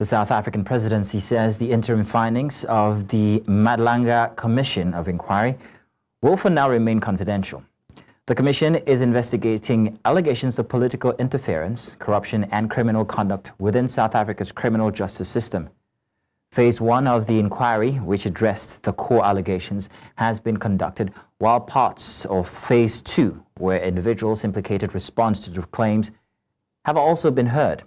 The South African Presidency says the interim findings of the Madlanga Commission of Inquiry will for now remain confidential. The Commission is investigating allegations of political interference, corruption and criminal conduct within South Africa's criminal justice system. Phase 1 of the inquiry, which addressed the core allegations, has been conducted, while parts of Phase 2, where individuals implicated respond to the claims, have also been heard.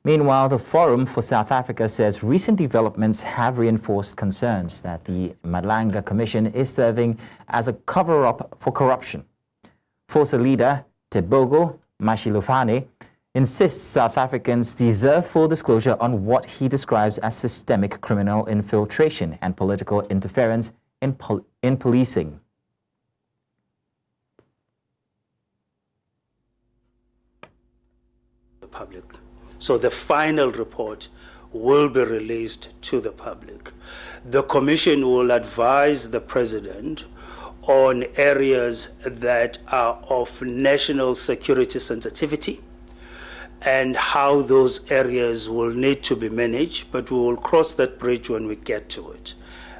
Meanwhile, the Forum for South Africa says recent developments have reinforced concerns that the Madlanga Commission is serving as a cover-up for corruption. FOSA leader Tebogo Mashilompane insists South Africans deserve full disclosure on what he describes as systemic criminal infiltration and political interference in policing. The public. So the final report will be released to the public. The Commission will advise the President on areas that are of national security sensitivity and how those areas will need to be managed, but we will cross that bridge when we get to it.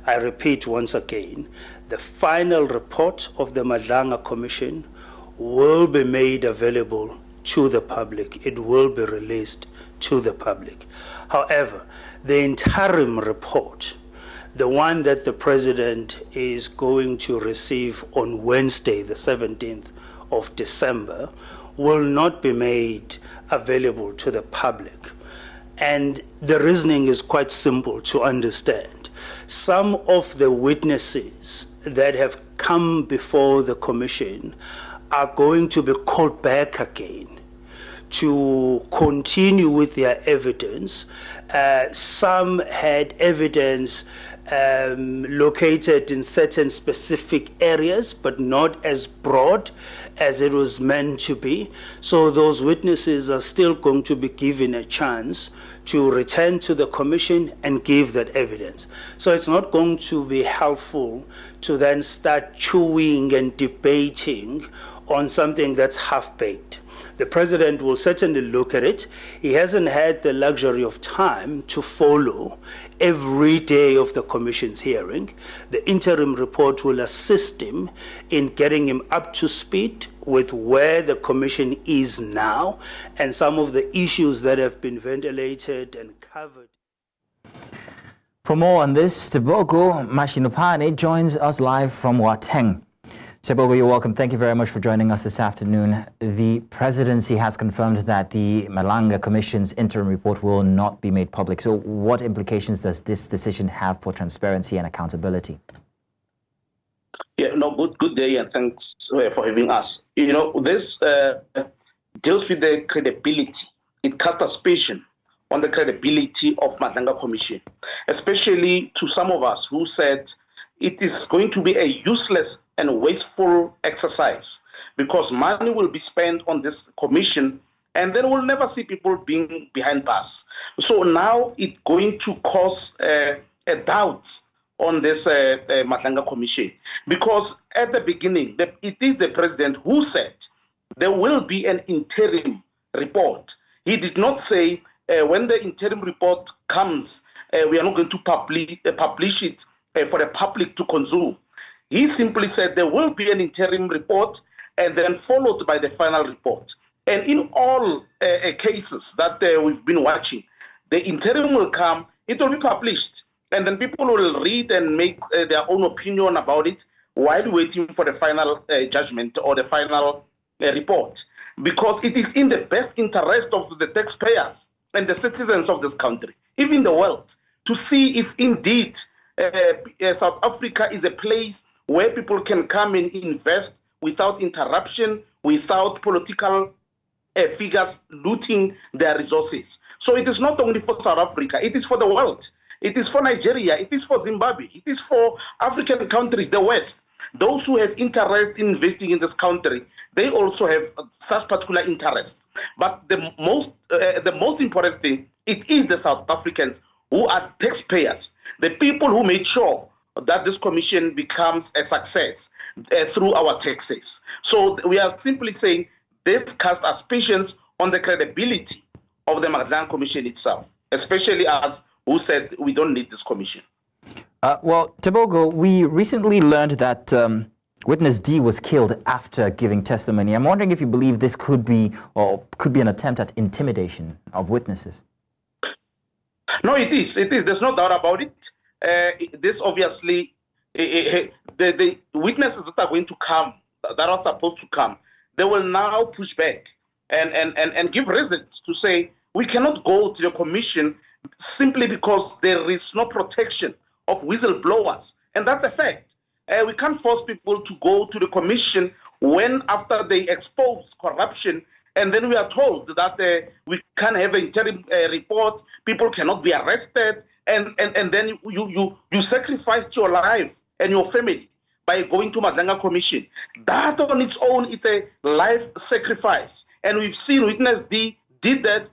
I repeat once again, the final report of the Madlanga Commission will be made available to the public. It will be released to the public. However, the interim report, the one that the President is going to receive on Wednesday, the 17th of December, will not be made available to the public. And the reasoning is quite simple to understand. Some of the witnesses that have come before the Commission are going to be called back again to continue with their evidence. Some had evidence located in certain specific areas, but not as broad as it was meant to be. So those witnesses are still going to be given a chance to return to the Commission and give that evidence. So it's not going to be helpful to then start chewing and debating on something that's half-baked. The President will certainly look at it. He hasn't had the luxury of time to follow every day of the Commission's hearing. The interim report will assist him in getting him up to speed with where the Commission is now and some of the issues that have been ventilated and covered. For more on this, Tebogo Mashilompane joins us live from Gauteng. Tebogo, you're welcome. Thank you very much for joining us this afternoon. The Presidency has confirmed that the Madlanga Commission's interim report will not be made public. So what implications does this decision have for transparency and accountability? Yeah, no, good day, and thanks for having us. You know, this deals with the credibility. It casts suspicion on the credibility of Madlanga Commission, especially to some of us who said it is going to be a useless and wasteful exercise because money will be spent on this commission and then we'll never see people being behind bars. So now it's going to cause a doubt on this Madlanga Commission, because at the beginning, it is the President who said there will be an interim report. He did not say when the interim report comes, we are not going to publish it for the public to consume. He simply said there will be an interim report and then followed by the final report. And in all cases that we've been watching, the interim will come, it will be published, and then people will read and make their own opinion about it while waiting for the final judgment or the final report. Because it is in the best interest of the taxpayers and the citizens of this country, even the world, to see if indeed South Africa is a place where people can come and invest without interruption, without political figures looting their resources. So it is not only for South Africa, it is for the world. It is for Nigeria, it is for Zimbabwe, it is for African countries, the West. Those who have interest in investing in this country, they also have such particular interests. But the most important thing, it is the South Africans who are taxpayers, the people who made sure that this commission becomes a success through our taxes. So we are simply saying this casts suspicions on the credibility of the Madlanga Commission itself. especially us who said we don't need this commission. Well, Tebogo, we recently learned that witness D was killed after giving testimony. I'm wondering if you believe this could be an attempt at intimidation of witnesses. No, it is. It is. There's no doubt about it. This obviously, the witnesses that are going to come, that are supposed to come, they will now push back and give reasons to say we cannot go to the commission simply because there is no protection of whistleblowers. And that's a fact. We can't force people to go to the commission when after they expose corruption, and then we are told that we can't have an interim report, people cannot be arrested, and then you sacrificed your life and your family by going to Madlanga Commission. That on its own is a life sacrifice. And we've seen witness D did that,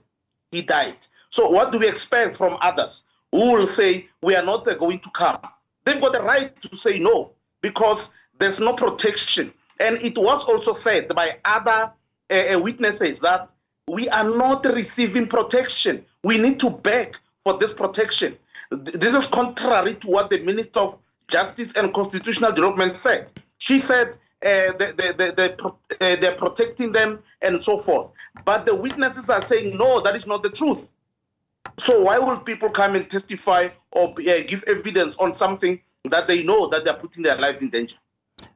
he died. So what do we expect from others who will say we are not going to come? They've got the right to say no, because there's no protection. And it was also said by other witnesses that we are not receiving protection. We need to beg for this protection. This is contrary to what the Minister of Justice and Constitutional Development said. She said they're protecting them and so forth. But the witnesses are saying, no, that is not the truth. So why will people come and testify or give evidence on something that they know that they're putting their lives in danger?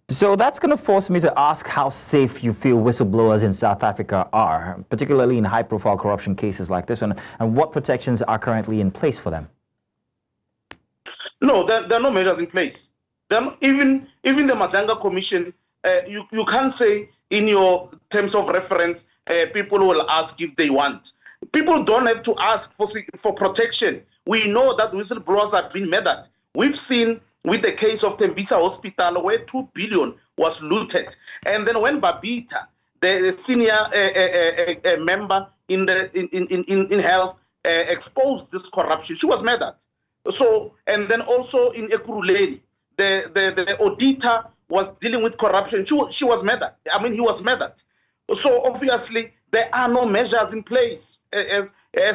So that's going to force me to ask how safe you feel whistleblowers in South Africa are, particularly in high-profile corruption cases like this one, and what protections are currently in place for them? No, there are no measures in place. Even the Madlanga Commission, you can't say in your terms of reference, people will ask if they want. People don't have to ask for protection. We know that whistleblowers have been murdered. We've seen with the case of Tembisa Hospital where 2 billion was looted. And then when Babita, the senior member in health, exposed this corruption, she was murdered. So, and then also in Ekurhuleni, the auditor was dealing with corruption. She was murdered. I mean, he was murdered. So obviously, there are no measures in place as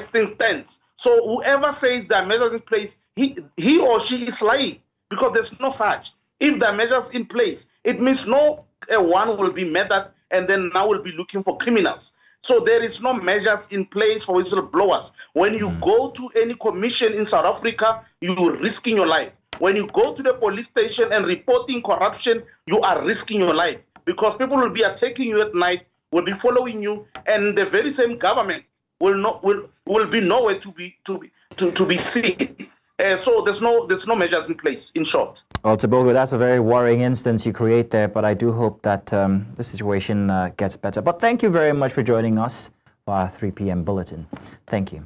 things stand. So whoever says there are measures in place, he or she is lying, because there's no such. If there are measures in place, it means no one will be murdered and then now will be looking for criminals. So there is no measures in place for whistleblowers. When you go to any commission in South Africa, you're risking your life. When you go to the police station and reporting corruption, you are risking your life, because people will be attacking you at night, will be following you, and the very same government will be nowhere to be seen. So there's no measures in place, in short. Well, Tebogo, that's a very worrying instance you create there, but I do hope that the situation gets better. But thank you very much for joining us for our 3 p.m. bulletin. Thank you.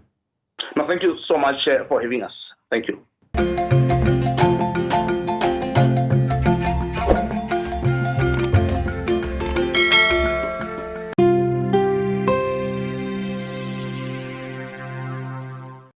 No, thank you so much for having us. Thank you.